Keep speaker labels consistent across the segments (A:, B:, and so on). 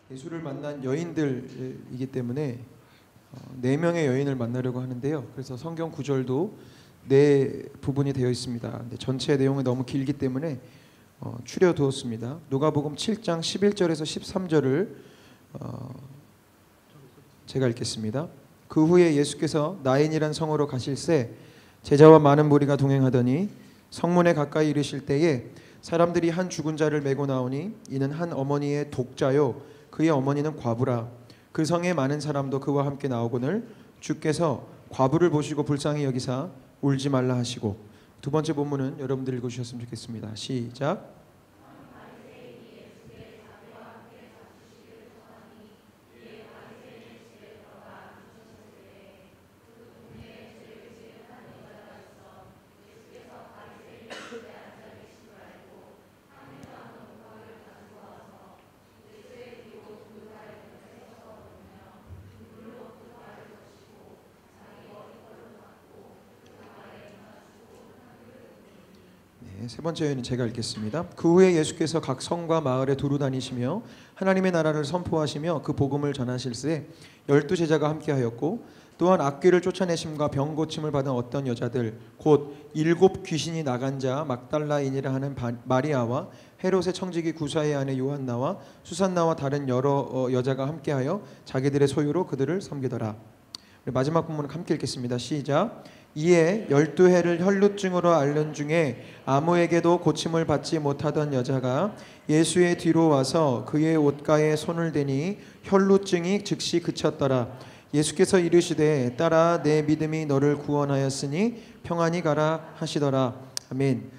A: 예수를 만난 여인들이기 때문에 4명의 여인을 만나려고 하는데요. 그래서 성경 구절도 4부분이 되어 있습니다. 근데 전체 내용이 너무 길기 때문에 추려두었습니다. 누가복음 7장 11절에서 13절을 제가 읽겠습니다. 그 후에 예수께서 나인이란 성으로 가실새 제자와 많은 무리가 동행하더니 성문에 가까이 이르실 때에 사람들이 한 죽은 자를 메고 나오니 이는 한 어머니의 독자요 그의 어머니는 과부라. 그 성에 많은 사람도 그와 함께 나오거늘 주께서 과부를 보시고 불쌍히 여기사 울지 말라 하시고. 두 번째 본문은 여러분들 읽어주셨으면 좋겠습니다. 시작. 세 번째 여인은 제가 읽겠습니다. 그 후에 예수께서 각 성과 마을에 두루 다니시며 하나님의 나라를 선포하시며 그 복음을 전하실새 12제자가 함께하였고 또한 악귀를 쫓아내심과 병 고침을 받은 어떤 여자들 곧 7 귀신이 나간 자 막달라인이라 하는 마리아와 헤롯의 청지기 구사의 아내 요한나와 수산나와 다른 여러 여자가 함께하여 자기들의 소유로 그들을 섬기더라. 마지막 본문을 함께 읽겠습니다. 시작. 이에 12해를 혈루증으로 앓는 중에 아무에게도 고침을 받지 못하던 여자가 예수의 뒤로 와서 그의 옷가에 손을 대니 혈루증이 즉시 그쳤더라. 예수께서 이르시되 딸아 내 믿음이 너를 구원하였으니 평안히 가라 하시더라. 아멘.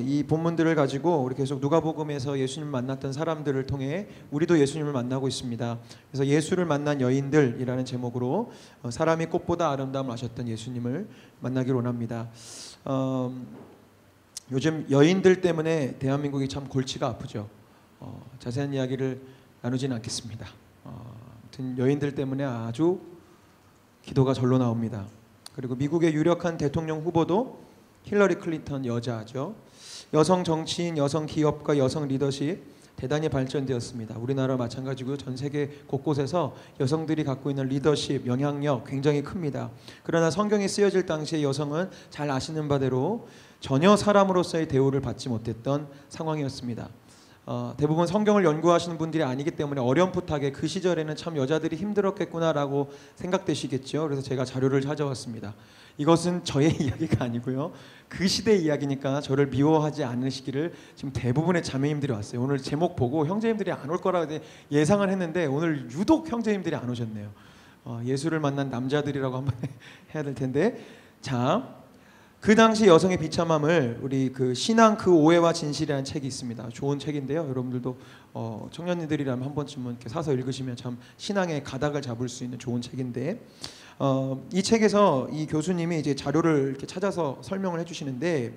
A: 이 본문들을 가지고 우리 계속 누가복음에서 예수님을 만났던 사람들을 통해 우리도 예수님을 만나고 있습니다. 그래서 예수를 만난 여인들이라는 제목으로 사람이 꽃보다 아름다움을 아셨던 예수님을 만나기를 원합니다. 요즘 여인들 때문에 대한민국이 참 골치가 아프죠. 자세한 이야기를 나누지는 않겠습니다. 아무튼 여인들 때문에 아주 기도가 절로 나옵니다. 그리고 미국의 유력한 대통령 후보도 힐러리 클린턴 여자죠. 여성 정치인, 여성 기업가, 여성 리더십 대단히 발전되었습니다. 우리나라 마찬가지고요. 전 세계 곳곳에서 여성들이 갖고 있는 리더십, 영향력 굉장히 큽니다. 그러나 성경이 쓰여질 당시에 여성은 잘 아시는 바대로 전혀 사람으로서의 대우를 받지 못했던 상황이었습니다. 대부분 성경을 연구하시는 분들이 아니기 때문에 어렴풋하게 그 시절에는 참 여자들이 힘들었겠구나라고 생각되시겠죠. 그래서 제가 자료를 찾아왔습니다. 이것은 저의 이야기가 아니고요. 그 시대의 이야기니까 저를 미워하지 않으시기를 지금 대부분의 자매님들이 왔어요. 오늘 제목 보고 형제님들이 안 올 거라고 예상을 했는데 오늘 유독 형제님들이 안 오셨네요. 예수를 만난 남자들이라고 한번 해야 될 텐데, 자, 그 당시 여성의 비참함을 우리 그 신앙 그 오해와 진실이라는 책이 있습니다. 좋은 책인데요. 여러분들도 청년들이라면 한 번쯤은 이렇게 사서 읽으시면 참 신앙의 가닥을 잡을 수 있는 좋은 책인데, 이 책에서 이 교수님이 이제 자료를 이렇게 찾아서 설명을 해주시는데,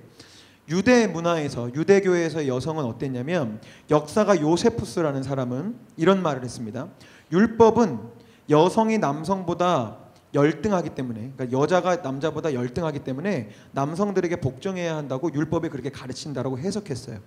A: 유대 문화에서 유대교회에서 여성은 어땠냐면 역사가 요세푸스라는 사람은 이런 말을 했습니다. 율법은 여성이 남성보다 열등하기 때문에, 그러니까 여자가 남자보다 열등하기 때문에 남성들에게 복종해야 한다고 율법에 그렇게 가르친다라고 해석했어요.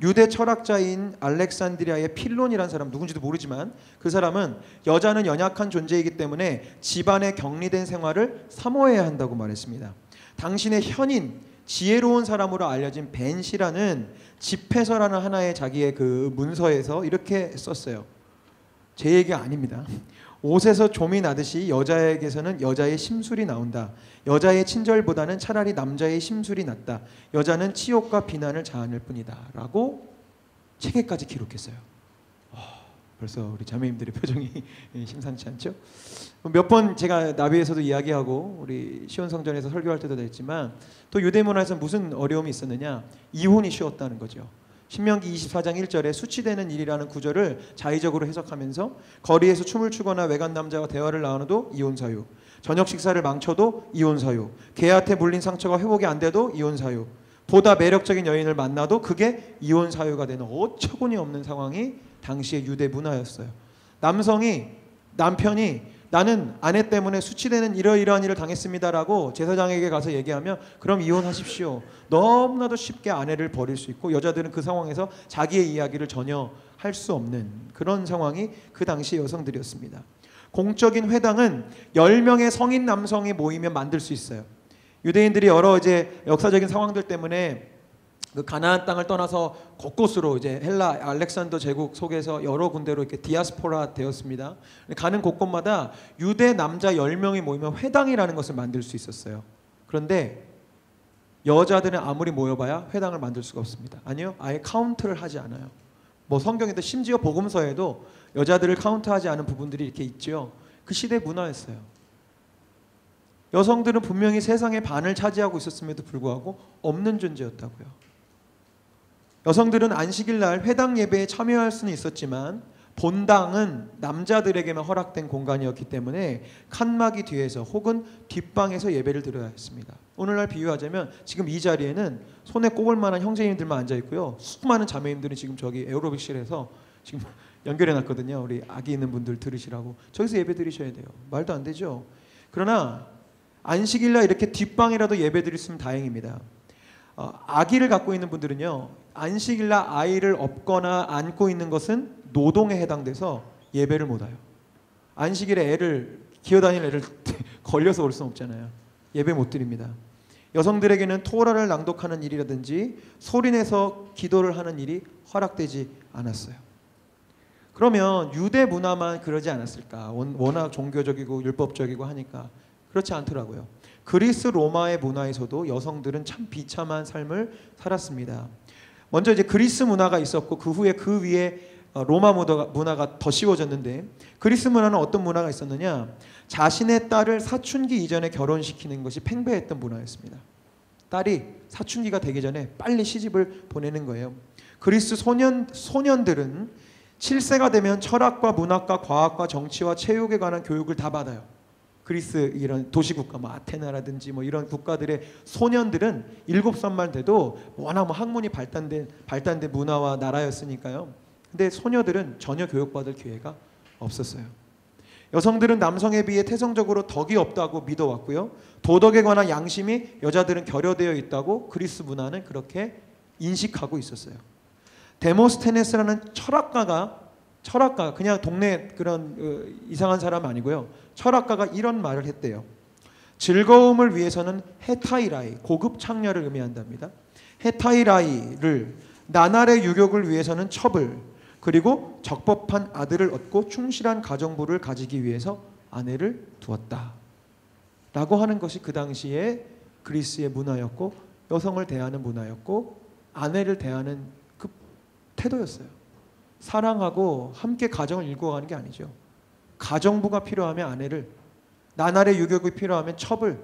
A: 유대 철학자인 알렉산드리아의 필론이라는 사람, 누군지도 모르지만 그 사람은 여자는 연약한 존재이기 때문에 집안의 격리된 생활을 사모해야 한다고 말했습니다. 당신의 현인, 지혜로운 사람으로 알려진 벤시라는 집회서라는 하나의 자기의 그 문서에서 이렇게 썼어요. 제 얘기가 아닙니다. 옷에서 좀이 나듯이 여자에게서는 여자의 심술이 나온다. 여자의 친절보다는 차라리 남자의 심술이 낫다. 여자는 치욕과 비난을 자아낼 뿐이다 라고 책에까지 기록했어요. 벌써 우리 자매님들의 표정이 심상치 않죠? 몇 번 제가 나비에서도 이야기하고 우리 시온성전에서 설교할 때도 했지만 또 유대문화에서 무슨 어려움이 있었느냐, 이혼이 쉬웠다는 거죠. 신명기 24장 1절에 수치되는 일이라는 구절을 자의적으로 해석하면서 거리에서 춤을 추거나 외간 남자와 대화를 나눠도 이혼 사유, 저녁 식사를 망쳐도 이혼 사유, 개한테 물린 상처가 회복이 안 돼도 이혼 사유, 보다 매력적인 여인을 만나도 그게 이혼 사유가 되는 어처구니 없는 상황이 당시의 유대 문화였어요. 남편이 나는 아내 때문에 수치되는 이러이러한 일을 당했습니다라고 제사장에게 가서 얘기하면 그럼 이혼하십시오. 너무나도 쉽게 아내를 버릴 수 있고, 여자들은 그 상황에서 자기의 이야기를 전혀 할 수 없는 그런 상황이 그 당시 여성들이었습니다. 공적인 회당은 10명의 성인 남성이 모이면 만들 수 있어요. 유대인들이 여러 이제 역사적인 상황들 때문에 그 가나안 땅을 떠나서 곳곳으로 이제 헬라 알렉산더 제국 속에서 여러 군데로 이렇게 디아스포라 되었습니다. 가는 곳곳마다 유대 남자 10명이 모이면 회당이라는 것을 만들 수 있었어요. 그런데 여자들은 아무리 모여봐야 회당을 만들 수가 없습니다. 아니요, 아예 카운트를 하지 않아요. 뭐 성경에도 심지어 복음서에도 여자들을 카운트하지 않은 부분들이 이렇게 있죠. 그 시대 문화였어요. 여성들은 분명히 세상의 반을 차지하고 있었음에도 불구하고 없는 존재였다고요. 여성들은 안식일 날 회당 예배에 참여할 수는 있었지만 본당은 남자들에게만 허락된 공간이었기 때문에 칸막이 뒤에서 혹은 뒷방에서 예배를 드려야 했습니다. 오늘날 비유하자면 지금 이 자리에는 손에 꼽을 만한 형제님들만 앉아 있고요. 수많은 자매님들이 지금 저기 에어로빅실에서 지금 연결해 놨거든요. 우리 아기 있는 분들 들으시라고. 저기서 예배 드리셔야 돼요. 말도 안 되죠. 그러나 안식일날 이렇게 뒷방이라도 예배 드렸으면 다행입니다. 아기를 갖고 있는 분들은요, 안식일날 아이를 업거나 안고 있는 것은 노동에 해당돼서 예배를 못 와요. 안식일에 애를 기어다니는 애를 걸려서 올 수는 없잖아요. 예배 못 드립니다. 여성들에게는 토라를 낭독하는 일이라든지 소리내서 기도를 하는 일이 허락되지 않았어요. 그러면 유대 문화만 그러지 않았을까? 워낙 종교적이고 율법적이고 하니까. 그렇지 않더라고요. 그리스 로마의 문화에서도 여성들은 참 비참한 삶을 살았습니다. 먼저 이제 그리스 문화가 있었고 그 후에 그 위에 로마 문화가 더 씌워졌는데, 그리스 문화는 어떤 문화가 있었느냐? 자신의 딸을 사춘기 이전에 결혼시키는 것이 팽배했던 문화였습니다. 딸이 사춘기가 되기 전에 빨리 시집을 보내는 거예요. 그리스 소년들은 7세가 되면 철학과 문학과 과학과 정치와 체육에 관한 교육을 다 받아요. 그리스 이런 도시국가, 뭐 아테나라든지 뭐 이런 국가들의 소년들은 7살만 돼도 워낙 뭐 학문이 발달된 문화와 나라였으니까요. 근데 소녀들은 전혀 교육받을 기회가 없었어요. 여성들은 남성에 비해 태생적으로 덕이 없다고 믿어왔고요. 도덕에 관한 양심이 여자들은 결여되어 있다고 그리스 문화는 그렇게 인식하고 있었어요. 데모스테네스라는 철학가 그냥 동네 그런 이상한 사람 아니고요. 철학가가 이런 말을 했대요. 즐거움을 위해서는 헤타이라이, 고급 창녀를 의미한답니다. 헤타이라이를, 나날의 유격을 위해서는 첩을, 그리고 적법한 아들을 얻고 충실한 가정부를 가지기 위해서 아내를 두었다 라고 하는 것이 그 당시에 그리스의 문화였고, 여성을 대하는 문화였고, 아내를 대하는 그 태도였어요. 사랑하고 함께 가정을 일구어가는 게 아니죠. 가정부가 필요하면 아내를, 나날의 유격이 필요하면 첩을,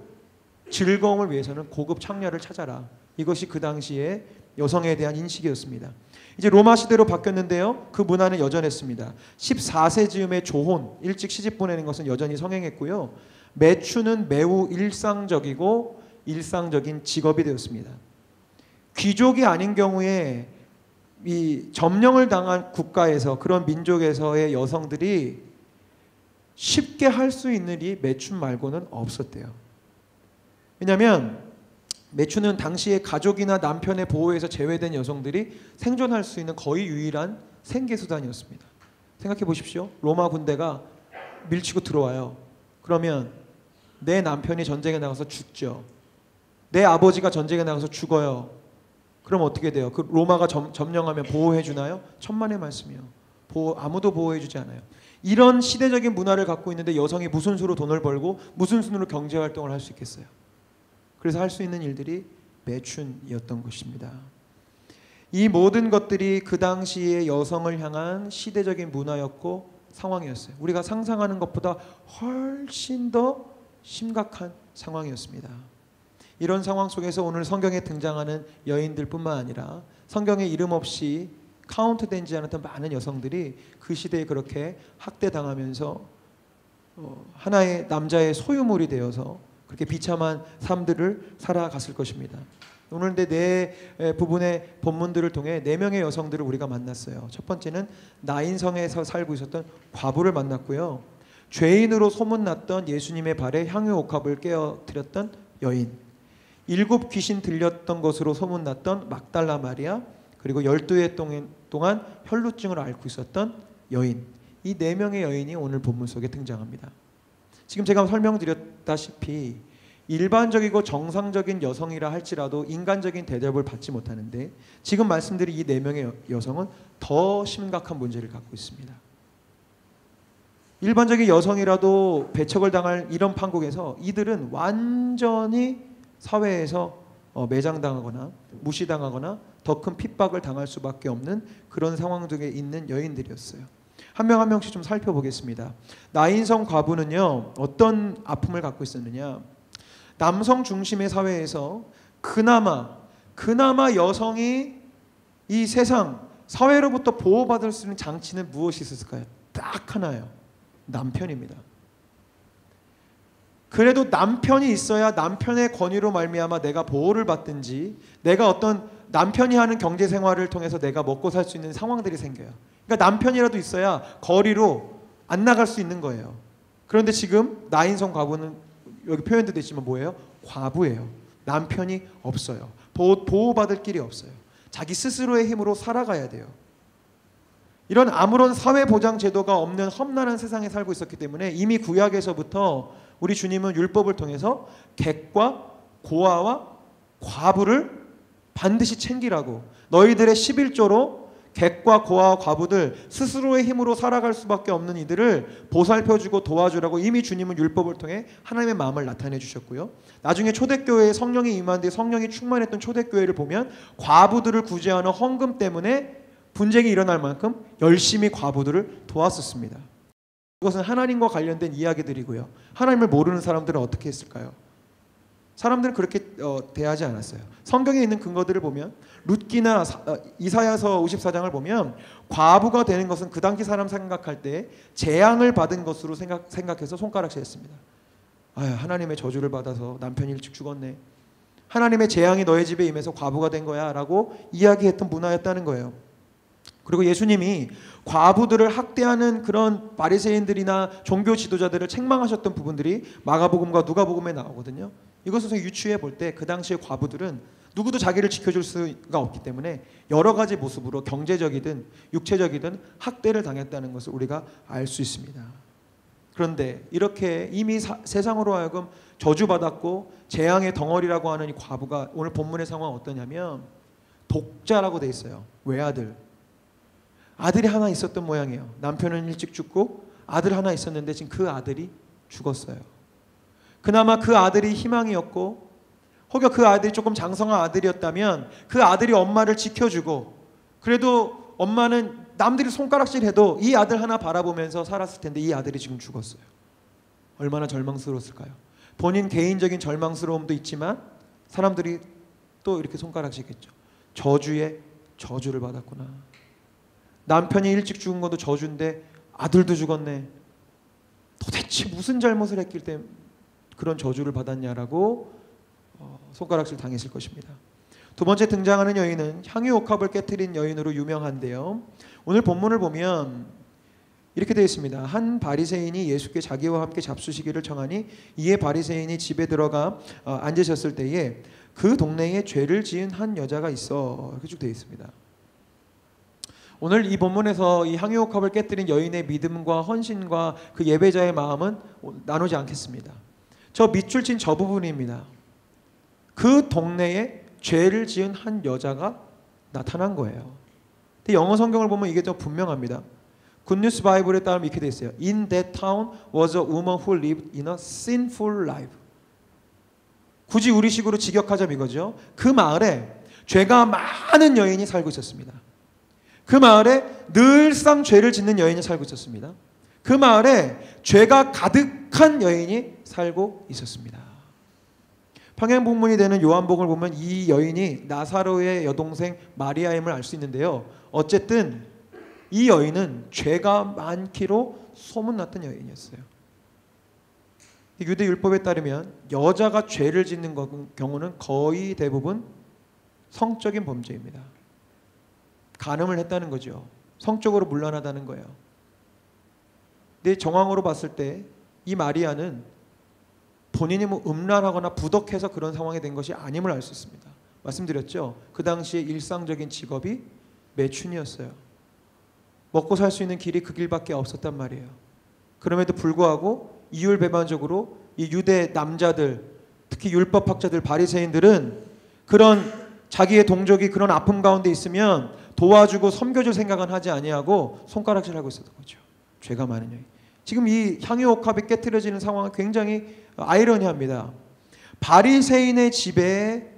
A: 즐거움을 위해서는 고급 창녀를 찾아라. 이것이 그 당시에 여성에 대한 인식이었습니다. 이제 로마 시대로 바뀌었는데요. 그 문화는 여전했습니다. 14세 즈음에 조혼, 일찍 시집 보내는 것은 여전히 성행했고요. 매춘은 매우 일상적인 직업이 되었습니다. 귀족이 아닌 경우에 이 점령을 당한 국가에서, 그런 민족에서의 여성들이 쉽게 할 수 있는 일이 매춘 말고는 없었대요. 왜냐하면 매춘은 당시에 가족이나 남편의 보호에서 제외된 여성들이 생존할 수 있는 거의 유일한 생계수단이었습니다. 생각해 보십시오. 로마 군대가 밀치고 들어와요. 그러면 내 남편이 전쟁에 나가서 죽죠. 내 아버지가 전쟁에 나가서 죽어요. 그럼 어떻게 돼요? 그 로마가 점령하면 보호해 주나요? 천만의 말씀이요. 아무도 보호해 주지 않아요. 이런 시대적인 문화를 갖고 있는데 여성이 무슨 수로 돈을 벌고 무슨 수로 경제 활동을 할 수 있겠어요? 그래서 할 수 있는 일들이 매춘이었던 것입니다. 이 모든 것들이 그 당시의 여성을 향한 시대적인 문화였고 상황이었어요. 우리가 상상하는 것보다 훨씬 더 심각한 상황이었습니다. 이런 상황 속에서 오늘 성경에 등장하는 여인들뿐만 아니라 성경에 이름 없이 카운트되지 않았던 많은 여성들이 그 시대에 그렇게 학대당하면서 하나의 남자의 소유물이 되어서 그렇게 비참한 삶들을 살아갔을 것입니다. 오늘 네 부분의 본문들을 통해 4명의 여성들을 우리가 만났어요. 첫 번째는 나인성에서 살고 있었던 과부를 만났고요. 죄인으로 소문났던 예수님의 발에 향유 옥합을 깨어뜨렸던 여인, 7 귀신 들렸던 것으로 소문났던 막달라 마리아, 그리고 12해 동안 혈루증을 앓고 있었던 여인, 이 4명의 여인이 오늘 본문 속에 등장합니다. 지금 제가 설명드렸다시피 일반적이고 정상적인 여성이라 할지라도 인간적인 대접을 받지 못하는데, 지금 말씀드린 이 4명의 여성은 더 심각한 문제를 갖고 있습니다. 일반적인 여성이라도 배척을 당할 이런 판국에서 이들은 완전히 사회에서 매장당하거나 무시당하거나 더 큰 핍박을 당할 수밖에 없는 그런 상황 중에 있는 여인들이었어요. 한 명 한 명씩 좀 살펴보겠습니다. 나인성 과부는요, 어떤 아픔을 갖고 있었느냐, 남성 중심의 사회에서 그나마 여성이 이 세상 사회로부터 보호받을 수 있는 장치는 무엇이 있었을까요? 딱 하나예요. 남편입니다. 그래도 남편이 있어야 남편의 권위로 말미암아 내가 보호를 받든지, 내가 어떤 남편이 하는 경제 생활을 통해서 내가 먹고 살 수 있는 상황들이 생겨요. 그러니까 남편이라도 있어야 거리로 안 나갈 수 있는 거예요. 그런데 지금 나인성 과부는 여기 표현도 됐지만 뭐예요? 과부예요. 남편이 없어요. 보호받을 길이 없어요. 자기 스스로의 힘으로 살아가야 돼요. 이런 아무런 사회보장 제도가 없는 험난한 세상에 살고 있었기 때문에 이미 구약에서부터 우리 주님은 율법을 통해서 객과 고아와 과부를 반드시 챙기라고, 너희들의 11조로 객과 고아와 과부들, 스스로의 힘으로 살아갈 수밖에 없는 이들을 보살펴주고 도와주라고 이미 주님은 율법을 통해 하나님의 마음을 나타내 주셨고요. 나중에 초대교회에 성령이 임한 뒤 성령이 충만했던 초대교회를 보면 과부들을 구제하는 헌금 때문에 분쟁이 일어날 만큼 열심히 과부들을 도왔었습니다. 이것은 하나님과 관련된 이야기들이고요. 하나님을 모르는 사람들은 어떻게 했을까요? 사람들은 그렇게 대하지 않았어요. 성경에 있는 근거들을 보면 룻기나 이사야서 54장을 보면 과부가 되는 것은 그 당시 사람 생각할 때 재앙을 받은 것으로 생각해서 손가락질했습니다. 하나님의 저주를 받아서 남편이 일찍 죽었네. 하나님의 재앙이 너의 집에 임해서 과부가 된 거야 라고 이야기했던 문화였다는 거예요. 그리고 예수님이 과부들을 학대하는 그런 바리새인들이나 종교 지도자들을 책망하셨던 부분들이 마가복음과 누가복음에 나오거든요. 이것을 유추해 볼 때 그 당시의 과부들은 누구도 자기를 지켜줄 수가 없기 때문에 여러 가지 모습으로 경제적이든 육체적이든 학대를 당했다는 것을 우리가 알 수 있습니다. 그런데 이렇게 이미 세상으로 하여금 저주받았고 재앙의 덩어리라고 하는 이 과부가 오늘 본문의 상황은 어떠냐면 독자라고 돼 있어요. 외아들. 아들이 하나 있었던 모양이에요. 남편은 일찍 죽고 아들 하나 있었는데 지금 그 아들이 죽었어요. 그나마 그 아들이 희망이었고, 혹여 그 아들이 조금 장성한 아들이었다면 그 아들이 엄마를 지켜주고, 그래도 엄마는 남들이 손가락질해도 이 아들 하나 바라보면서 살았을 텐데 이 아들이 지금 죽었어요. 얼마나 절망스러웠을까요? 본인 개인적인 절망스러움도 있지만 사람들이 또 이렇게 손가락질했죠. 저주에 저주를 받았구나. 남편이 일찍 죽은 것도 저주인데 아들도 죽었네. 도대체 무슨 잘못을 했길 때문에 그런 저주를 받았냐라고 손가락질 당했을 것입니다. 두 번째 등장하는 여인은 향유옥합을 깨뜨린 여인으로 유명한데요. 오늘 본문을 보면 이렇게 되어 있습니다. 한 바리새인이 예수께 자기와 함께 잡수시기를 청하니 이에 바리새인이 집에 들어가 앉으셨을 때에 그 동네에 죄를 지은 한 여자가 있어. 이렇게 쭉 되어 있습니다. 오늘 이 본문에서 이 향유옥합을 깨뜨린 여인의 믿음과 헌신과 그 예배자의 마음은 나누지 않겠습니다. 저 밑줄 친 저 부분입니다. 그 동네에 죄를 지은 한 여자가 나타난 거예요. 근데 영어 성경을 보면 이게 더 분명합니다. 굿뉴스 바이블에 따르면 이렇게 돼 있어요. In that town was a woman who lived in a sinful life. 굳이 우리식으로 직역하자면 이거죠. 그 마을에 죄가 많은 여인이 살고 있었습니다. 그 마을에 늘상 죄를 짓는 여인이 살고 있었습니다. 그 마을에 죄가 가득한 여인이 살고 있었습니다. 평행본문이 되는 요한복음을 보면 이 여인이 나사로의 여동생 마리아임을 알 수 있는데요. 어쨌든 이 여인은 죄가 많기로 소문났던 여인이었어요. 유대 율법에 따르면 여자가 죄를 짓는 경우는 거의 대부분 성적인 범죄입니다. 간음을 했다는 거죠. 성적으로 문란하다는 거예요. 근데 정황으로 봤을 때 이 마리아는 본인이 음란하거나 부덕해서 그런 상황이 된 것이 아님을 알 수 있습니다. 말씀드렸죠. 그 당시에 일상적인 직업이 매춘이었어요. 먹고 살 수 있는 길이 그 길밖에 없었단 말이에요. 그럼에도 불구하고 이율배반적으로 이 유대 남자들, 특히 율법학자들, 바리새인들은 그런 자기의 동족이 그런 아픔 가운데 있으면 도와주고 섬겨줄 생각은 하지 아니하고 손가락질하고 있었던 거죠. 죄가 많은 여인. 지금 이 향유옥합이 깨트려지는 상황은 굉장히 아이러니합니다. 바리새인의 집에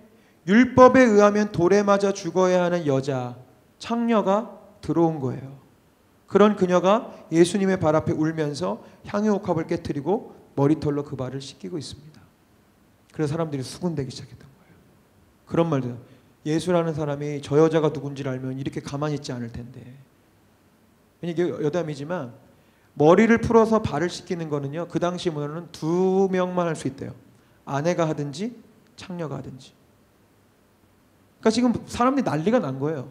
A: 율법에 의하면 돌에 맞아 죽어야 하는 여자, 창녀가 들어온 거예요. 그런 그녀가 예수님의 발 앞에 울면서 향유옥합을 깨트리고 머리털로 그 발을 씻기고 있습니다. 그래서 사람들이 수군대기 시작했던 거예요. 그런 말도, 예수라는 사람이 저 여자가 누군지를 알면 이렇게 가만히 있지 않을 텐데. 이게 여담이지만 머리를 풀어서 발을 씻기는 거는요, 그 당시 문화는 두 명만 할 수 있대요. 아내가 하든지 창녀가 하든지. 그러니까 지금 사람들이 난리가 난 거예요.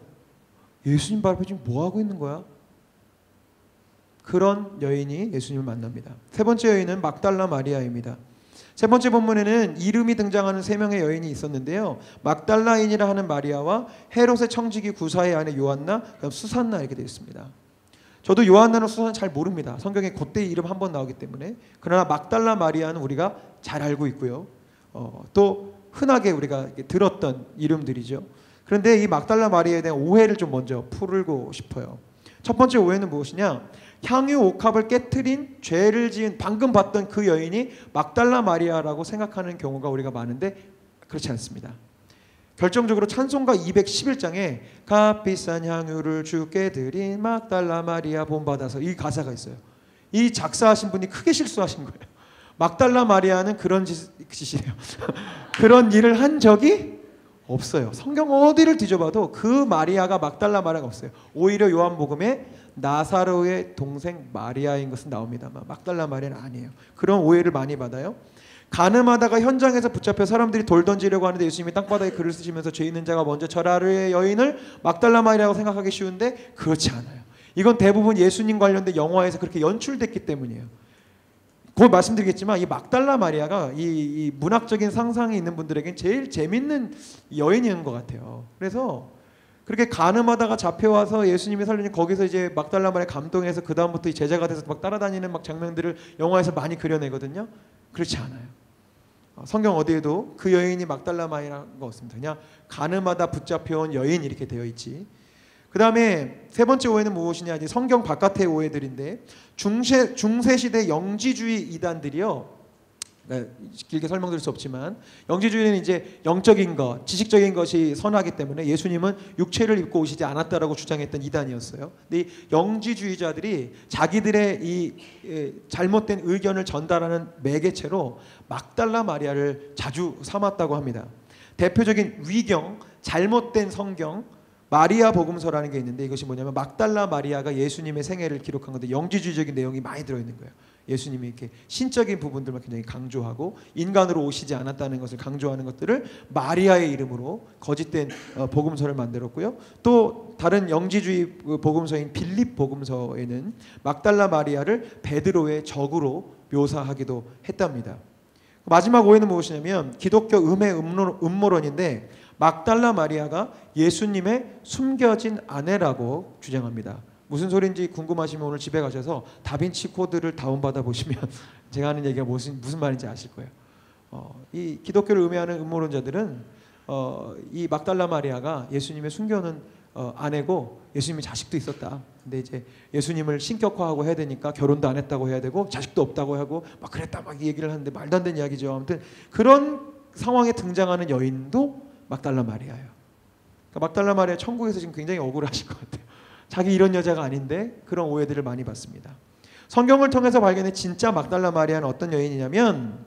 A: 예수님 발 앞에 지금 뭐 하고 있는 거야? 그런 여인이 예수님을 만납니다. 세 번째 여인은 막달라 마리아입니다. 세 번째 본문에는 이름이 등장하는 세 명의 여인이 있었는데요. 막달라인이라 하는 마리아와 헤롯의 청지기 구사의 아내 요한나, 그다음 수산나 이렇게 되어 있습니다. 저도 요한나는 수산나 잘 모릅니다. 성경에 그때 이름 한 번 나오기 때문에. 그러나 막달라 마리아는 우리가 잘 알고 있고요. 또 흔하게 우리가 들었던 이름들이죠. 그런데 이 막달라 마리아에 대한 오해를 좀 먼저 풀고 싶어요. 첫 번째 오해는 무엇이냐? 향유 옥합을 깨트린 죄를 지은 방금 봤던 그 여인이 막달라 마리아라고 생각하는 경우가 우리가 많은데 그렇지 않습니다. 결정적으로 찬송가 211장에 값비싼 향유를 주께 드린 막달라 마리아 본받아서 이 가사가 있어요. 이 작사하신 분이 크게 실수하신 거예요. 막달라 마리아는 그런 짓이에요. 그런 일을 한 적이 없어요. 성경 어디를 뒤져봐도 그 마리아가 막달라 마리아가 없어요. 오히려 요한복음에 나사로의 동생 마리아인 것은 나옵니다만 막달라 마리아는 아니에요. 그런 오해를 많이 받아요. 가늠하다가 현장에서 붙잡혀 사람들이 돌 던지려고 하는데 예수님이 땅바닥에 글을 쓰시면서 죄 있는 자가 먼저 절하루의 여인을 막달라 마리아라고 생각하기 쉬운데 그렇지 않아요. 이건 대부분 예수님 관련된 영화에서 그렇게 연출됐기 때문이에요. 곧 말씀드리겠지만 이 막달라 마리아가 이 문학적인 상상이 있는 분들에겐 제일 재밌는 여인인 것 같아요. 그래서 그렇게 가늠하다가 잡혀와서 예수님이 살리니 거기서 이제 막달라 마리아 감동해서 그 다음부터 제자가 돼서 막 따라다니는 막 장면들을 영화에서 많이 그려내거든요. 그렇지 않아요. 성경 어디에도 그 여인이 막달라 마리아라는 거 없습니다. 그냥 가늠하다 붙잡혀온 여인 이렇게 되어 있지. 그 다음에 세 번째 오해는 무엇이냐? 이제 성경 바깥의 오해들인데 중세시대 영지주의 이단들이요. 길게 설명드릴 수 없지만 영지주의는 이제 영적인 것, 지식적인 것이 선하기 때문에 예수님은 육체를 입고 오시지 않았다라고 주장했던 이단이었어요. 근데 이 영지주의자들이 자기들의 이 잘못된 의견을 전달하는 매개체로 막달라 마리아를 자주 삼았다고 합니다. 대표적인 위경, 잘못된 성경, 마리아 복음서라는 게 있는데 이것이 뭐냐면 막달라 마리아가 예수님의 생애를 기록한 건데 영지주의적인 내용이 많이 들어있는 거예요. 예수님이 이렇게 신적인 부분들만 굉장히 강조하고 인간으로 오시지 않았다는 것을 강조하는 것들을 마리아의 이름으로 거짓된 복음서를 만들었고요. 또 다른 영지주의 복음서인 빌립 복음서에는 막달라 마리아를 베드로의 적으로 묘사하기도 했답니다. 마지막 오해는 무엇이냐면 기독교 음해 음모론인데 막달라 마리아가 예수님의 숨겨진 아내라고 주장합니다. 무슨 소리인지 궁금하시면 오늘 집에 가셔서 다빈치 코드를 다운받아 보시면 제가 하는 얘기가 무슨 말인지 아실 거예요. 이 기독교를 음해하는 음모론자들은 이 막달라 마리아가 예수님의 숨겨놓은 아내고 예수님이 자식도 있었다. 근데 이제 예수님을 신격화하고 해야 되니까 결혼도 안 했다고 해야 되고 자식도 없다고 하고 막 그랬다 막 얘기를 하는데 말도 안 되는 이야기죠. 아무튼 그런 상황에 등장하는 여인도 막달라 마리아예요. 그러니까 막달라 마리아 천국에서 지금 굉장히 억울하실 것 같아요. 자기 이런 여자가 아닌데 그런 오해들을 많이 받습니다. 성경을 통해서 발견한 진짜 막달라 마리아는 어떤 여인이냐면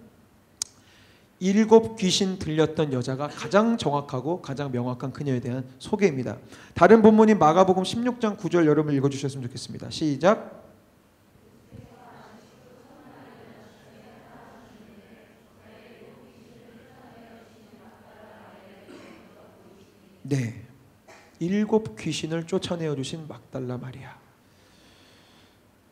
A: 7 귀신 들렸던 여자가 가장 정확하고 가장 명확한 그녀에 대한 소개입니다. 다른 본문인 마가복음 16장 9절 여러분 읽어주셨으면 좋겠습니다. 시작. 네, 7 귀신을 쫓아내어 주신 막달라 마리아.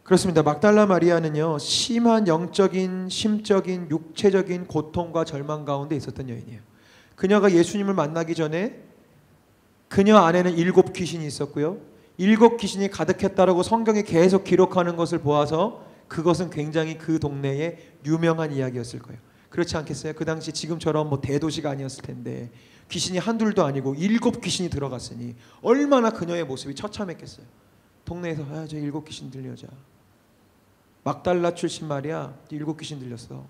A: 그렇습니다. 막달라 마리아는요 심한 영적인, 심적인, 육체적인 고통과 절망 가운데 있었던 여인이에요. 그녀가 예수님을 만나기 전에 그녀 안에는 7 귀신이 있었고요. 7 귀신이 가득했다라고 성경이 계속 기록하는 것을 보아서 그것은 굉장히 그 동네의 유명한 이야기였을 거예요. 그렇지 않겠어요? 그 당시 지금처럼 뭐 대도시가 아니었을 텐데 귀신이 한둘도 아니고 7 귀신이 들어갔으니 얼마나 그녀의 모습이 처참했겠어요. 동네에서 저 7 귀신 들린 여자, 막달라 출신 말이야, 7 귀신 들렸어.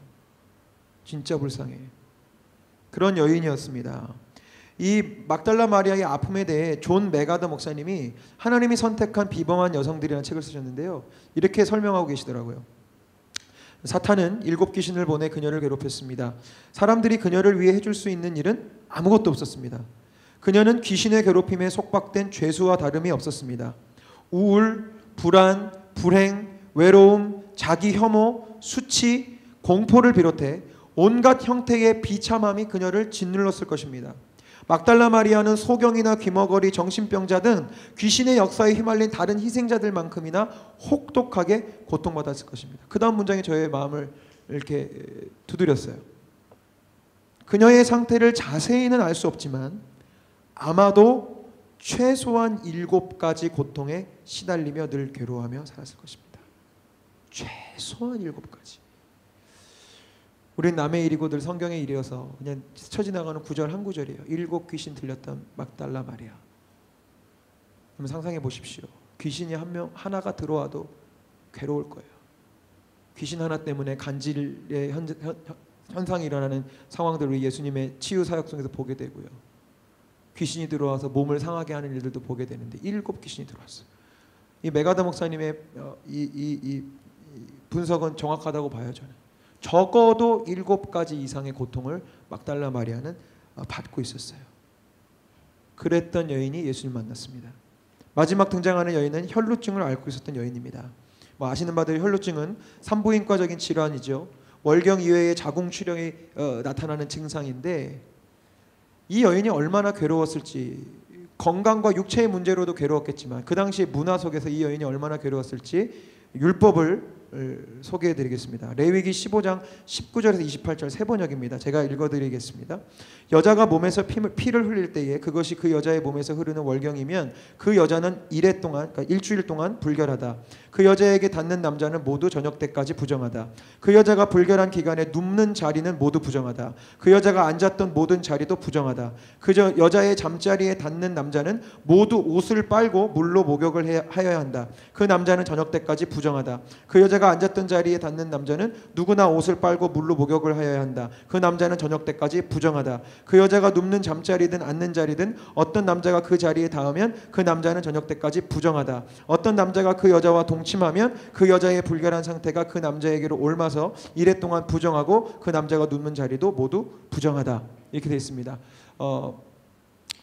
A: 진짜 불쌍해. 그런 여인이었습니다. 이 막달라 마리아의 아픔에 대해 존 메가더 목사님이 하나님이 선택한 비범한 여성들이라는 책을 쓰셨는데요, 이렇게 설명하고 계시더라고요. 사탄은 7 귀신을 보내 그녀를 괴롭혔습니다. 사람들이 그녀를 위해 해줄 수 있는 일은 아무것도 없었습니다. 그녀는 귀신의 괴롭힘에 속박된 죄수와 다름이 없었습니다. 우울, 불안, 불행, 외로움, 자기 혐오, 수치, 공포를 비롯해 온갖 형태의 비참함이 그녀를 짓눌렀을 것입니다. 막달라 마리아는 소경이나 귀머거리, 정신병자 등 귀신의 역사에 휘말린 다른 희생자들만큼이나 혹독하게 고통받았을 것입니다. 그 다음 문장이 저의 마음을 이렇게 두드렸어요. 그녀의 상태를 자세히는 알 수 없지만 아마도 최소한 7가지 고통에 시달리며 늘 괴로워하며 살았을 것입니다. 최소한 7가지. 우린 남의 일이고 늘 성경의 일이어서 그냥 스쳐 지나가는 구절 한 구절이에요. 7 귀신 들렸던 막달라 마리아. 그럼 상상해 보십시오. 귀신이 하나가 들어와도 괴로울 거예요. 귀신 하나 때문에 간질의 현상이 일어나는 상황들을 예수님의 치유 사역 속에서 보게 되고요. 귀신이 들어와서 몸을 상하게 하는 일들도 보게 되는데 7 귀신이 들어왔어요. 이 메가더 목사님의 이 분석은 정확하다고 봐요. 저는 적어도 7가지 이상의 고통을 막달라 마리아는 받고 있었어요. 그랬던 여인이 예수님 만났습니다. 마지막 등장하는 여인은 혈루증을 앓고 있었던 여인입니다. 뭐 아시는 바대로 혈루증은 산부인과적인 질환이죠. 월경 이외에 자궁출혈이 나타나는 증상인데 이 여인이 얼마나 괴로웠을지, 건강과 육체의 문제로도 괴로웠겠지만 그 당시 문화 속에서 이 여인이 얼마나 괴로웠을지 율법을 소개해드리겠습니다. 레위기 15장 19절에서 28절 세 번역입니다. 제가 읽어드리겠습니다. 여자가 몸에서 피를 흘릴 때에 그것이 그 여자의 몸에서 흐르는 월경이면 그 여자는 일해 동안, 그러니까 일주일 동안 불결하다. 그 여자에게 닿는 남자는 모두 저녁 때까지 부정하다. 그 여자가 불결한 기간에 눕는 자리는 모두 부정하다. 그 여자가 앉았던 모든 자리도 부정하다. 그 여자의 잠자리에 닿는 남자는 모두 옷을 빨고 물로 목욕을 하여야 한다. 그 남자는 저녁 때까지 부정하다. 그 여자가 앉았던 자리에 닿는 남자는 누구나 옷을 빨고 물로 목욕을 하여야 한다. 그 남자는 저녁 때까지 부정하다. 그 여자가 눕는 잠자리든 앉는 자리든 어떤 남자가 그 자리에 닿으면 그 남자는 저녁 때까지 부정하다. 어떤 남자가 그 여자와 동침하면 그 여자의 불결한 상태가 그 남자에게로 옮아서 이래 동안 부정하고 그 남자가 눕는 자리도 모두 부정하다. 이렇게 되어 있습니다.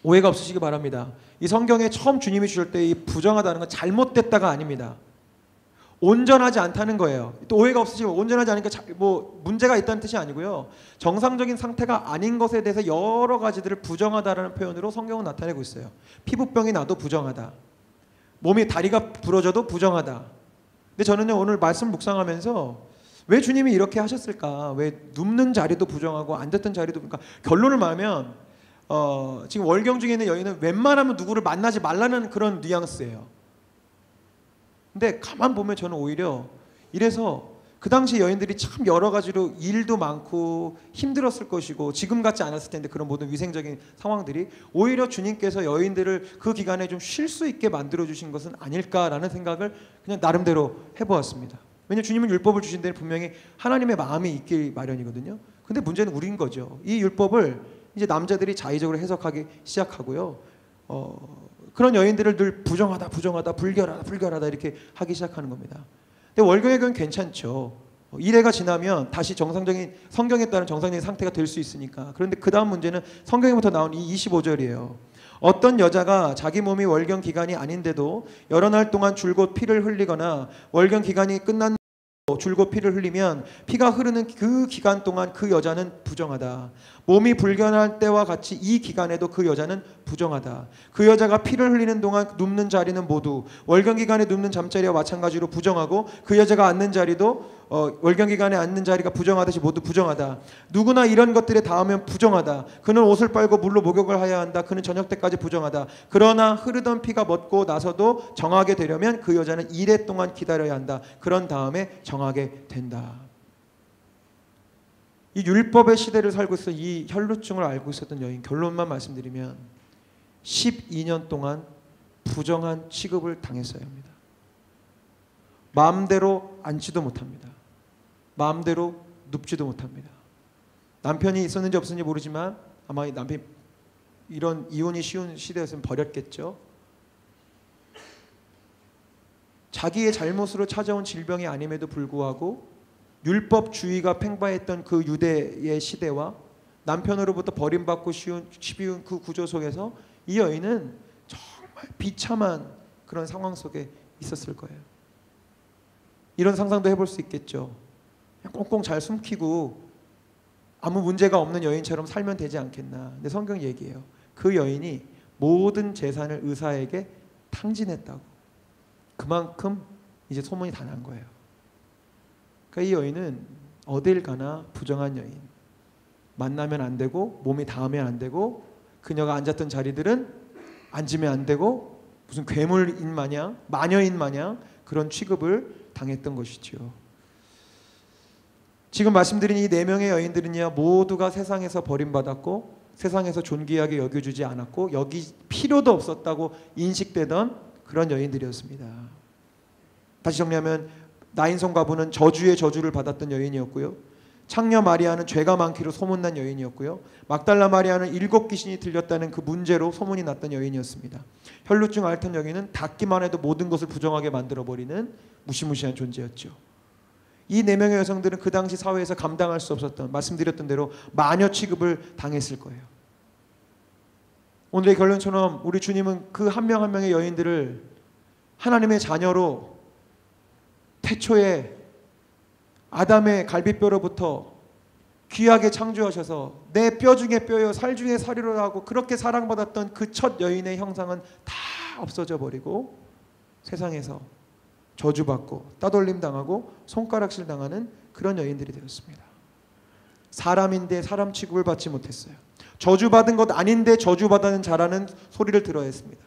A: 오해가 없으시기 바랍니다. 이 성경에 처음 주님이 주실 때 이 부정하다는 건 잘못됐다가 아닙니다. 온전하지 않다는 거예요. 또 오해가 없으시면 온전하지 않으니까 뭐 문제가 있다는 뜻이 아니고요. 정상적인 상태가 아닌 것에 대해서 여러 가지들을 부정하다라는 표현으로 성경은 나타내고 있어요. 피부병이 나도 부정하다. 몸이 다리가 부러져도 부정하다. 근데 저는요, 오늘 말씀 묵상하면서 왜 주님이 이렇게 하셨을까? 왜 눕는 자리도 부정하고 앉았던 자리도, 그러니까 결론을 말하면 지금 월경 중에 있는 여인은 웬만하면 누구를 만나지 말라는 그런 뉘앙스예요. 근데 가만 보면 저는 오히려 이래서 그 당시 여인들이 참 여러 가지로 일도 많고 힘들었을 것이고 지금 같지 않았을 텐데 그런 모든 위생적인 상황들이 오히려 주님께서 여인들을 그 기간에 좀 쉴 수 있게 만들어 주신 것은 아닐까라는 생각을 그냥 나름대로 해보았습니다. 왜냐하면 주님은 율법을 주신 데는 분명히 하나님의 마음이 있길 마련이거든요. 근데 문제는 우리인 거죠. 이 율법을 이제 남자들이 자의적으로 해석하기 시작하고요. 그런 여인들을 늘 부정하다, 불결하다 이렇게 하기 시작하는 겁니다. 근데 월경의 경우는 괜찮죠. 이래가 지나면 다시 정상적인, 성경에 따른 정상적인 상태가 될 수 있으니까. 그런데 그 다음 문제는 성경에부터 나온 이 25절이에요. 어떤 여자가 자기 몸이 월경 기간이 아닌데도 여러 날 동안 줄곧 피를 흘리거나 월경 기간이 끝난 줄곧 피를 흘리면 피가 흐르는 그 기간 동안 그 여자는 부정하다. 몸이 불결할 때와 같이 이 기간에도 그 여자는 부정하다. 그 여자가 피를 흘리는 동안 눕는 자리는 모두 월경기간에 눕는 잠자리와 마찬가지로 부정하고 그 여자가 앉는 자리도 월경기간에 앉는 자리가 부정하듯이 모두 부정하다. 누구나 이런 것들에 닿으면 부정하다. 그는 옷을 빨고 물로 목욕을 하여야 한다. 그는 저녁 때까지 부정하다. 그러나 흐르던 피가 멎고 나서도 정하게 되려면 그 여자는 이래 동안 기다려야 한다. 그런 다음에 정하게 된다. 이 율법의 시대를 살고 있어 이 혈루증을 알고 있었던 여인, 결론만 말씀드리면 12년 동안 부정한 취급을 당했어야 합니다. 마음대로 앉지도 못합니다. 마음대로 눕지도 못합니다. 남편이 있었는지 없었는지 모르지만 아마 남편이 이런 이혼이 쉬운 시대였으면 버렸겠죠. 자기의 잘못으로 찾아온 질병이 아님에도 불구하고 율법주의가 팽배했던 그 유대의 시대와 남편으로부터 버림받고 쉬운 그 구조 속에서 이 여인은 정말 비참한 그런 상황 속에 있었을 거예요. 이런 상상도 해볼 수 있겠죠. 그냥 꽁꽁 잘 숨기고 아무 문제가 없는 여인처럼 살면 되지 않겠나. 근데 성경 얘기해요. 그 여인이 모든 재산을 의사에게 탕진했다고. 그만큼 이제 소문이 다 난 거예요. 그러니까 이 여인은 어딜 가나 부정한 여인. 만나면 안 되고 몸이 닿으면 안 되고 그녀가 앉았던 자리들은 앉으면 안 되고 무슨 괴물인 마냥 마녀인 마냥 그런 취급을 당했던 것이죠. 지금 말씀드린 이 4명의 여인들은요 모두가 세상에서 버림받았고 세상에서 존귀하게 여겨주지 않았고 여기 필요도 없었다고 인식되던 그런 여인들이었습니다. 다시 정리하면 나인성 과부는 저주의 저주를 받았던 여인이었고요. 창녀 마리아는 죄가 많기로 소문난 여인이었고요. 막달라 마리아는 7 귀신이 들렸다는 그 문제로 소문이 났던 여인이었습니다. 혈루증 앓던 여인은 닿기만 해도 모든 것을 부정하게 만들어버리는 무시무시한 존재였죠. 이 4명의 여성들은 그 당시 사회에서 감당할 수 없었던, 말씀드렸던 대로 마녀 취급을 당했을 거예요. 오늘의 결론처럼 우리 주님은 그 한 명 한 명의 여인들을 하나님의 자녀로 태초에 아담의 갈비뼈로부터 귀하게 창조하셔서 내 뼈 중에 뼈요 살 중에 살이로라고 그렇게 사랑받았던 그 첫 여인의 형상은 다 없어져 버리고 세상에서 저주받고 따돌림 당하고 손가락질 당하는 그런 여인들이 되었습니다. 사람인데 사람 취급을 받지 못했어요. 저주받은 것 아닌데 저주받는 자라는 소리를 들어야 했습니다.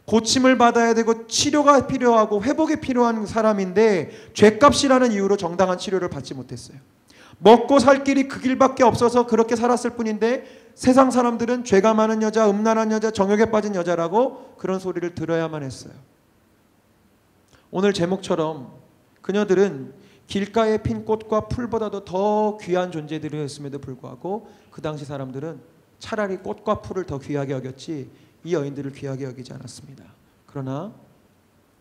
A: 고침을 받아야 되고 치료가 필요하고 회복이 필요한 사람인데 죗값이라는 이유로 정당한 치료를 받지 못했어요. 먹고 살 길이 그 길밖에 없어서 그렇게 살았을 뿐인데 세상 사람들은 죄가 많은 여자, 음란한 여자, 정욕에 빠진 여자라고 그런 소리를 들어야만 했어요. 오늘 제목처럼 그녀들은 길가에 핀 꽃과 풀보다도 더 귀한 존재들이었음에도 불구하고 그 당시 사람들은 차라리 꽃과 풀을 더 귀하게 여겼지 이 여인들을 귀하게 여기지 않았습니다. 그러나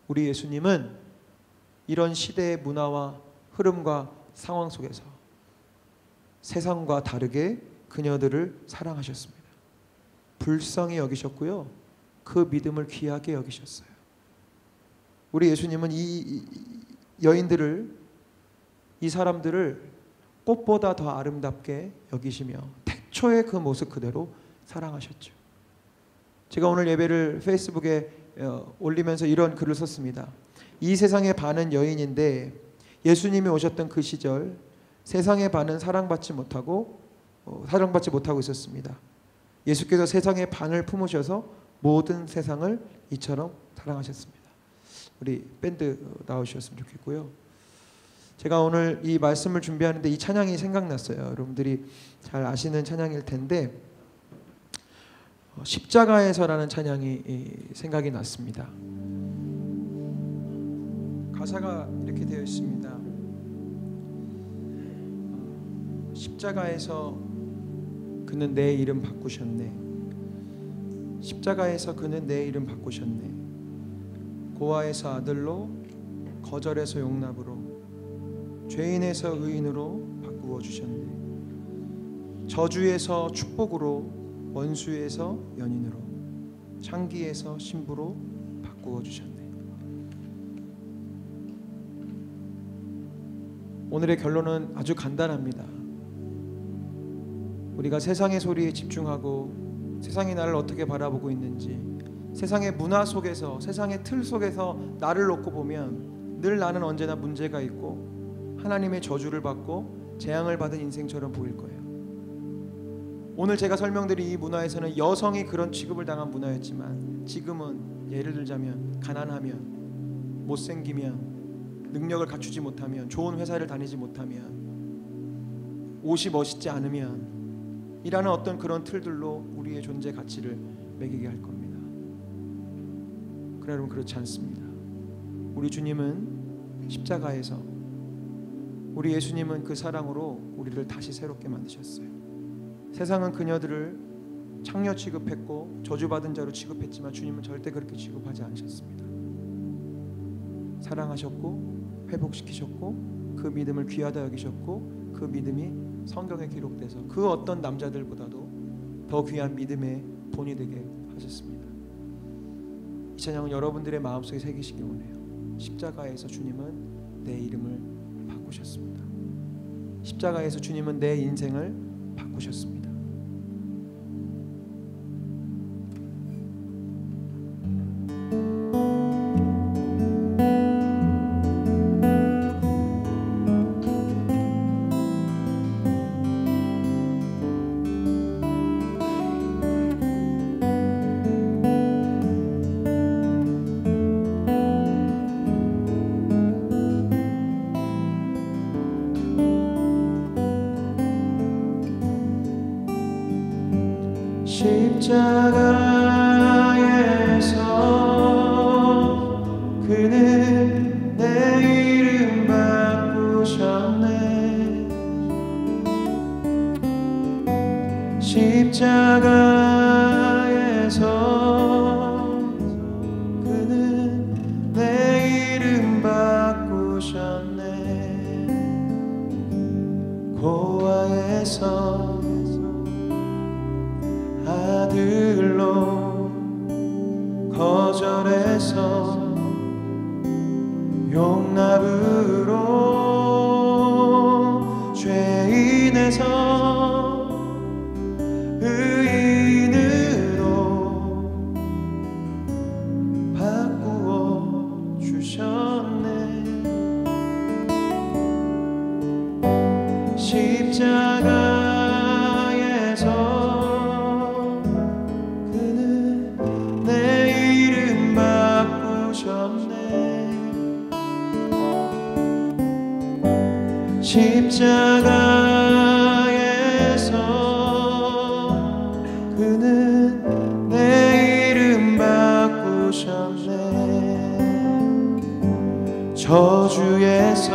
A: 우리 예수님은 이런 시대의 문화와 흐름과 상황 속에서 세상과 다르게 그녀들을 사랑하셨습니다. 불쌍히 여기셨고요. 그 믿음을 귀하게 여기셨어요. 우리 예수님은 이 여인들을, 이 사람들을 꽃보다 더 아름답게 여기시며 태초의 그 모습 그대로 사랑하셨죠. 제가 오늘 예배를 페이스북에 올리면서 이런 글을 썼습니다. 이 세상의 반은 여인인데 예수님이 오셨던 그 시절 세상의 반은 사랑받지 못하고 있었습니다. 예수께서 세상의 반을 품으셔서 모든 세상을 이처럼 사랑하셨습니다. 우리 밴드 나오셨으면 좋겠고요. 제가 오늘 이 말씀을 준비하는데 이 찬양이 생각났어요. 여러분들이 잘 아시는 찬양일 텐데 십자가에서라는 찬양이 생각이 났습니다. 가사가 이렇게 되어 있습니다. 십자가에서 그는 내 이름 바꾸셨네. 십자가에서 그는 내 이름 바꾸셨네. 고아에서 아들로, 거절에서 용납으로, 죄인에서 의인으로 바꾸어 주셨네. 저주에서 축복으로, 원수에서 연인으로, 창기에서 신부로 바꾸어 주셨네. 오늘의 결론은 아주 간단합니다. 우리가 세상의 소리에 집중하고 세상이 나를 어떻게 바라보고 있는지, 세상의 문화 속에서, 세상의 틀 속에서 나를 놓고 보면 늘 나는 언제나 문제가 있고 하나님의 저주를 받고 재앙을 받은 인생처럼 보일 거예요. 오늘 제가 설명드린 이 문화에서는 여성이 그런 취급을 당한 문화였지만, 지금은 예를 들자면 가난하면, 못생기면, 능력을 갖추지 못하면, 좋은 회사를 다니지 못하면, 옷이 멋있지 않으면 이라는 어떤 그런 틀들로 우리의 존재 가치를 매기게 할 겁니다. 그러나 여러분, 그렇지 않습니다. 우리 주님은 십자가에서, 우리 예수님은 그 사랑으로 우리를 다시 새롭게 만드셨어요. 세상은 그녀들을 창녀 취급했고 저주받은 자로 취급했지만 주님은 절대 그렇게 취급하지 않으셨습니다. 사랑하셨고 회복시키셨고 그 믿음을 귀하다 여기셨고, 그 믿음이 성경에 기록돼서 그 어떤 남자들보다도 더 귀한 믿음의 본이 되게 하셨습니다. 이 찬양은 여러분들의 마음속에 새기시기 원해요. 십자가에서 주님은 내 이름을 바꾸셨습니다. 십자가에서 주님은 내 인생을 바꾸셨습니다. 십자가에서 그는 내 이름 바꾸셨네. 십자가에서 그는 내 이름 바꾸셨네. 고아에서 아들로, 거절해서 용납으로, 죄인에서 의인으로 바꾸어 주셨네. 십자가에서 십자가에서 그는 내 이름 바꾸셨네. 저주에서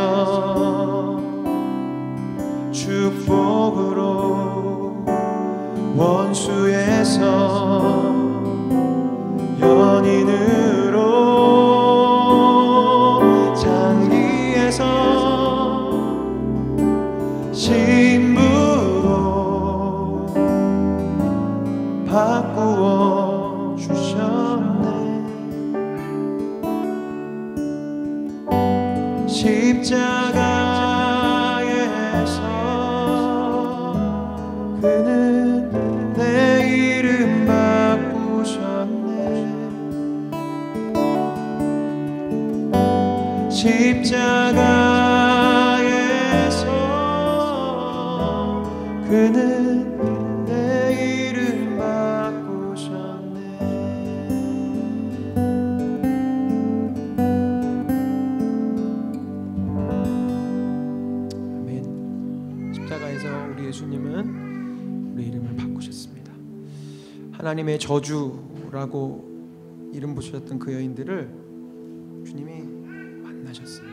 A: 축복으로, 원수에서 연인으로, 장기에서 신부로 바꾸어 주셨네. 십자가에서 그는 내 이름 바꾸셨네. 십자가에서 그는 내 이름 바꾸셨네. 아멘. 십자가에서 우리 예수님은 우리 이름을 바꾸셨습니다. 하나님의 저주라고 이름 붙여졌던 그 여인들을 주님이 만나셨어요.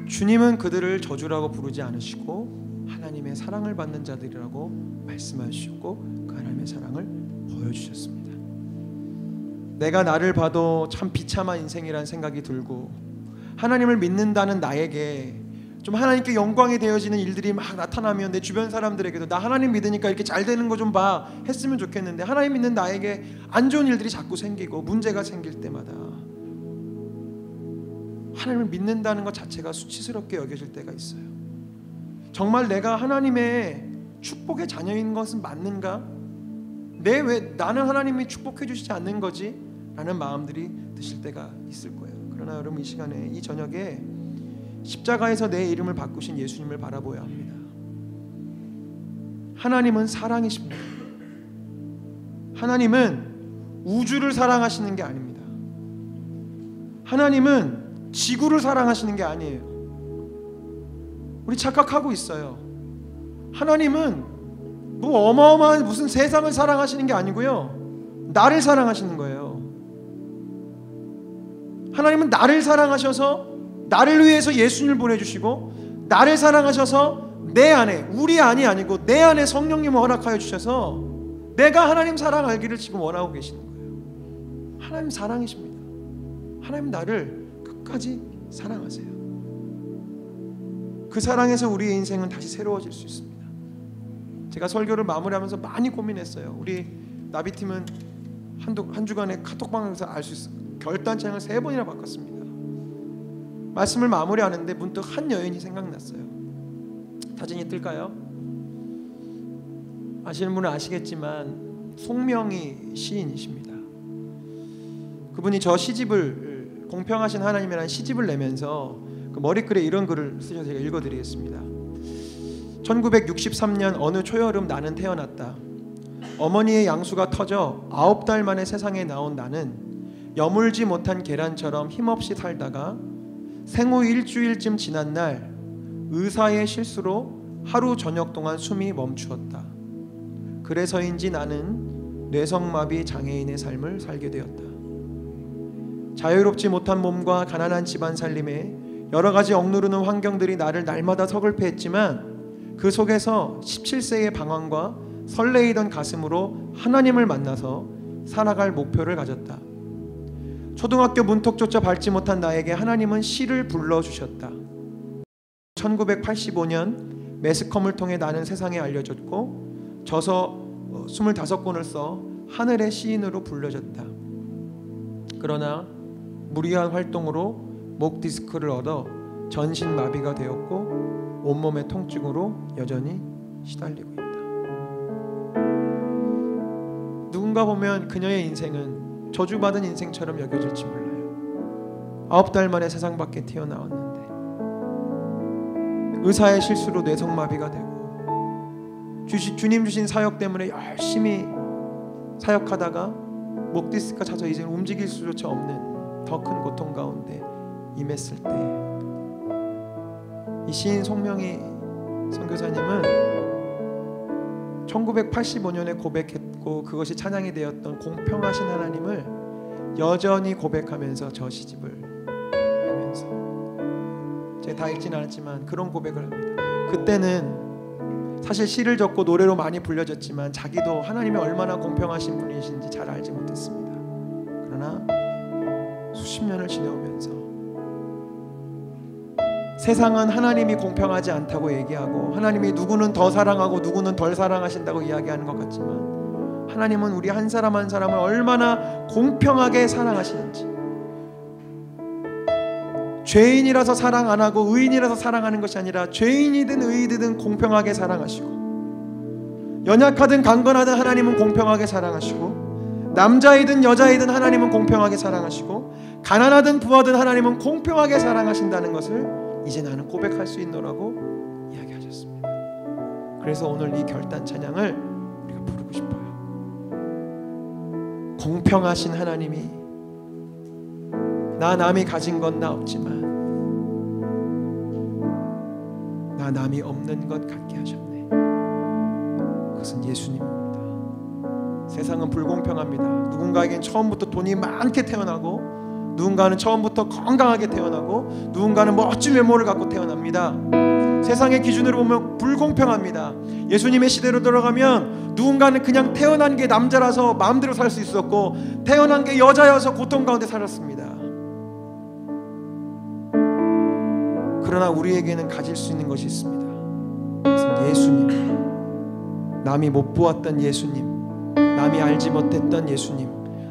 A: 주님은 그들을 저주라고 부르지 않으시고 하나님의 사랑을 받는 자들이라고 말씀하셨고, 그 하나님의 사랑을 보여주셨습니다. 내가 나를 봐도 참 비참한 인생이라는 생각이 들고, 하나님을 믿는다는 나에게 좀 하나님께 영광이 되어지는 일들이 막 나타나면 내 주변 사람들에게도 나 하나님 믿으니까 이렇게 잘 되는 거 좀 봐 했으면 좋겠는데, 하나님 믿는 나에게 안 좋은 일들이 자꾸 생기고 문제가 생길 때마다 하나님을 믿는다는 것 자체가 수치스럽게 여겨질 때가 있어요. 정말 내가 하나님의 축복의 자녀인 것은 맞는가? 왜 나는 하나님이 축복해 주시지 않는 거지? 라는 마음들이 드실 때가 있을 거예요. 그러나 여러분, 이 시간에, 이 저녁에 십자가에서 내 이름을 바꾸신 예수님을 바라보아야 합니다. 하나님은 사랑이십니다. 하나님은 우주를 사랑하시는 게 아닙니다. 하나님은 지구를 사랑하시는 게 아니에요. 우리 착각하고 있어요. 하나님은 뭐 어마어마한 무슨 세상을 사랑하시는 게 아니고요, 나를 사랑하시는 거예요. 하나님은 나를 사랑하셔서 나를 위해서 예수님을 보내주시고, 나를 사랑하셔서 내 안에, 우리 안이 아니고 내 안에 성령님을 허락하여 주셔서 내가 하나님 사랑 알기를 지금 원하고 계시는 거예요. 하나님 사랑이십니다. 하나님 나를 끝까지 사랑하세요. 그 사랑에서 우리의 인생은 다시 새로워질 수 있습니다. 제가 설교를 마무리하면서 많이 고민했어요. 우리 나비팀은 한 주간에 카톡방에서 알 수 있어요. 결단창을 3번이나 바꿨습니다. 말씀을 마무리하는데 문득 한 여인이 생각났어요. 사진이 뜰까요? 아시는 분은 아시겠지만 송명희 시인이십니다. 그분이 저 시집을, 공평하신 하나님이라는 시집을 내면서 그 머리글에 이런 글을 쓰셔서 제가 읽어드리겠습니다. 1963년 어느 초여름 나는 태어났다. 어머니의 양수가 터져 9달 만에 세상에 나온 나는 여물지 못한 계란처럼 힘없이 살다가 생후 일주일쯤 지난 날 의사의 실수로 하루 저녁 동안 숨이 멈추었다. 그래서인지 나는 뇌성마비 장애인의 삶을 살게 되었다. 자유롭지 못한 몸과 가난한 집안 살림에 여러 가지 억누르는 환경들이 나를 날마다 서글퍼했지만 그 속에서 17세의 방황과 설레이던 가슴으로 하나님을 만나서 살아갈 목표를 가졌다. 초등학교 문턱조차 밟지 못한 나에게 하나님은 시를 불러주셨다. 1985년 매스컴을 통해 나는 세상에 알려졌고 저서 25권을 써 하늘의 시인으로 불려졌다. 그러나 무리한 활동으로 목 디스크를 얻어 전신 마비가 되었고 온몸의 통증으로 여전히 시달리고 있다. 누군가 보면 그녀의 인생은 저주받은 인생처럼 여겨질지 몰라요. 9달 만에 세상 밖에 튀어나왔는데 의사의 실수로 뇌성마비가 되고 주님 주신 사역 때문에 열심히 사역하다가 목 디스크가 차서 이제 움직일 수조차 없는 더 큰 고통 가운데 임했을 때 이 시인 송명희 선교사님은 1985년에 고백했고 그것이 찬양이 되었던 공평하신 하나님을 여전히 고백하면서 저 시집을 하면서, 제가 다 읽진 않았지만 그런 고백을 합니다. 그때는 사실 시를 적고 노래로 많이 불려졌지만 자기도 하나님이 얼마나 공평하신 분이신지 잘 알지 못했습니다. 그러나 수십 년을 지내오면서 세상은 하나님이 공평하지 않다고 얘기하고 하나님이 누구는 더 사랑하고 누구는 덜 사랑하신다고 이야기하는 것 같지만 하나님은 우리 한 사람 한 사람을 얼마나 공평하게 사랑하시는지, 죄인이라서 사랑 안 하고 의인이라서 사랑하는 것이 아니라 죄인이든 의인이든 공평하게 사랑하시고, 연약하든 강건하든 하나님은 공평하게 사랑하시고, 남자이든 여자이든 하나님은 공평하게 사랑하시고, 가난하든 부하든 하나님은 공평하게 사랑하신다는 것을 이제 나는 고백할 수 있노라고 이야기하셨습니다. 그래서 오늘 이 결단 찬양을 우리가 부르고 싶어요. 공평하신 하나님이 나 남이 가진 건 나 없지만 나 남이 없는 것 같게 하셨네. 그것은 예수님입니다. 세상은 불공평합니다. 누군가에겐 처음부터 돈이 많게 태어나고, 누군가는 처음부터 건강하게 태어나고, 누군가는 멋진 외모를 갖고 태어납니다. 세상의 기준으로 보면 불공평합니다. 예수님의 시대로 돌아가면 누군가는 그냥 태어난 게 남자라서 마음대로 살 수 있었고, 태어난 게 여자여서 고통 가운데 살았습니다. 그러나 우리에게는 가질 수 있는 것이 있습니다. 그것은 예수님, 남이 못 보았던 예수님, 남이 알지 못했던 예수님,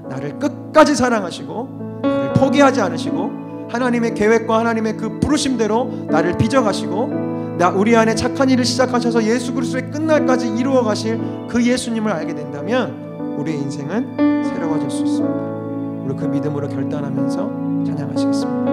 A: 나를 끝까지 사랑하시고 나를 포기하지 않으시고 하나님의 계획과 하나님의 그 부르심대로 나를 빚어가시고 우리 안에 착한 일을 시작하셔서 예수 그리스도의 끝날까지 이루어 가실 그 예수님을 알게 된다면 우리의 인생은 새로워질 수 있습니다. 우리 그 믿음으로 결단하면서 찬양하시겠습니다.